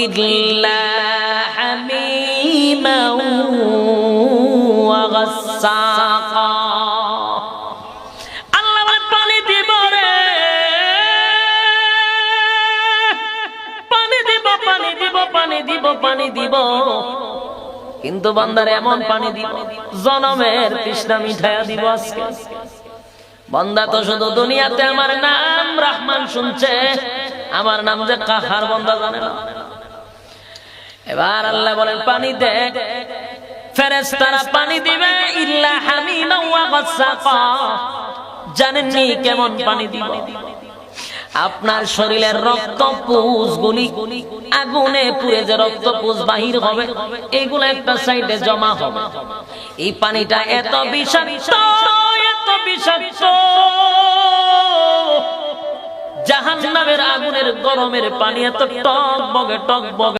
ইল্লা হামিমান ওয়া গাসসাকা। আল্লাহ বলে পানি দিব রে, পানি দিব, পানি দিব, পানি দিব, পানি দিব। কিন্তু বান্দার এমন পানি দিব জনমের তৃষ্ণা মিঠাইয়া দিব আজকে। বান্দা তো শুধু দুনিয়াতে আমার নাম রহমান শুনছে, আমার নাম যে কাহার বান্দা জানে না। এবার আল্লাহ বলেন পানি দে, ফেরেশতারা পানি দিবে। ইল্লা হামিমান ওয়া গাসসাকা। জানেননি কেমন পানি দিব? আপনার শরীরের রক্তপুঞ্জগুলি আগুনে পুড়ে যে রক্তপুঞ্জ বাহির হবে, এগুলো একটা সাইডে জমা হবে। এই পানিটা এত বিষাক্ত, এত বিষাক্ত, জাহান্নামের আগুনের গরমের পানি এত টকবগে টকবগে।